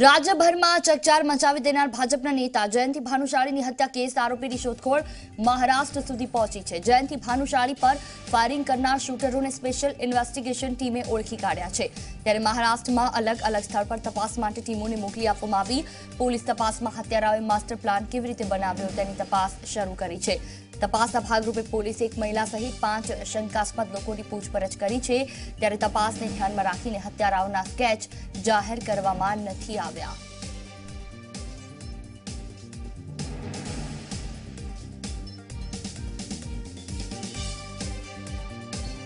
રાજ્યભરમાં ચકચાર મચાવી દેનાર ભાજપના નેતા જયંતિ ભાનુશાળીની હત્યા કેસ આરોપીની શોધખોળ મહારાષ્ટ્ર સુધી પહોંચી છે। જયંતિ ભાનુશાળી પર ફાયરિંગ કરનાર શૂટરોને સ્પેશિયલ ઇન્વેસ્ટિગેશન ટીમે ઓળખી કાઢ્યા છે। ત્યારે મહારાષ્ટ્રમાં અલગ અલગ સ્થળ પર તપાસ માટે ટીમોને મોકલી આપવામાં આવી। પોલીસ તપાસમાં હત્યારાઓએ માસ્ટર પ્લાન કેવી રીતે બનાવ્યો તેની તપાસ શરૂ કરી છે। તપાસના ભાગરૂપે પોલીસે એક મહિલા સહિત 5 શંકાસ્પદ લોકોની પૂછપરછ કરી છે। ત્યારે તપાસને ધ્યાનમાં રાખીને હત્યારાઓના સ્કેચ જાહેર કરવામાં નથી આવ્યા।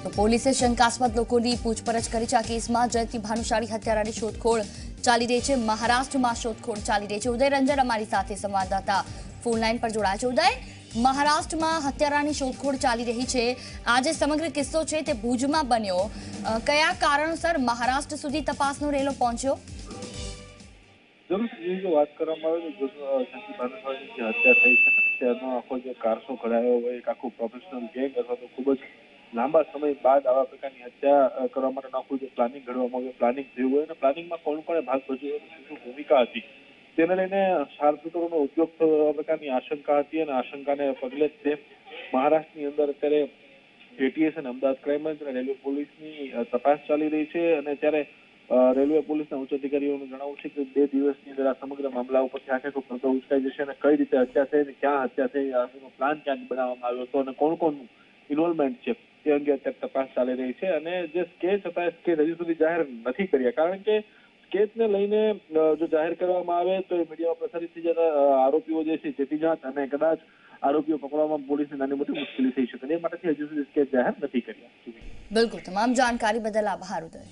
તો પોલીસે શંકાસ્પદ લોકોની પૂછપરછ કરી છે। આ કેસમાં જયંતિ ભાનુશાળી હત્યારાની શોધખોળ ચાલી રહી છે। મહારાષ્ટ્રમાં શોધખોળ ચાલી રહી છે। ઉદય રંજન અમારી સાથે સંવાદદાતા ફોન લાઈન પર જોડાયા છે। ઉદય, મહારાષ્ટ્રમાં હત્યારાની શોધખોળ ચાલી રહી છે। આ જે સમગ્ર કિસ્સો છે તે ભુજમાં બન્યો, કયા કારણોસર મહારાષ્ટ્ર સુધી તપાસનો રેલો પહોંચ્યો? જરૂર વાત કરવામાં આવે તો જયંતિ ભાનુશાળીની જે હત્યા થઈ છે તેનો આખો જે કારસો ઘડાયો હોય, એક આખું પ્રોફેશનલ ગેંગ અથવા તો ખૂબ જ લાંબા સમય બાદ આવા પ્રકારની હત્યા કરવા માટેનું આખું જે પ્લાનિંગ ઘડવામાં આવ્યું, પ્લાનિંગ થયું હોય અને પ્લાનિંગમાં કોણ કોણે ભાગ ભજવ્યો, શું ભૂમિકા હતી તેને લઈને શાર્પશૂટરોનો ઉપયોગ થયો પ્રકારની આશંકા હતી અને આશંકાને પગલે જ તે મહારાષ્ટ્રની અંદર અત્યારે એટીએસ અને અમદાવાદ ક્રાઇમ બ્રાન્ચ અને રેલવે પોલીસની તપાસ ચાલી રહી છે। અને ત્યારે રેલવે પોલીસના ઉચ્ચ અધિકારીઓનું જણાવવું છે કે 2 દિવસની અંદર આ સમગ્ર મામલા ઉપરથી આખો પડદો ઉચકાઈ જશે અને કઈ રીતે હત્યા થઈ અને ક્યાં હત્યા થઈ, આનો પ્લાન ક્યાંથી બનાવવામાં આવ્યો હતો અને કોણ કોણનું ઇન્વોલ્વમેન્ટ છે તે અંગે અત્યારે તપાસ ચાલી રહી છે। અને જે સ્કેચ હતા એ સ્કેચ હજી સુધી જાહેર નથી કર્યા, કારણ કે સ્કેચને લઈને જો જાહેર કરવામાં આવે તો એ મીડિયામાં પ્રસારિત થઈ જતા આરોપીઓ જે છે ચેતી જાત અને કદાચ આરોપીઓ પકડવામાં પોલીસને નાની મોટી મુશ્કેલી થઈ શકે। એ માટેથી હજી સુધી સ્કેચ જાહેર નથી કર્યા। બિલકુલ, તમામ જાણકારી બદલ આભાર ઉદય।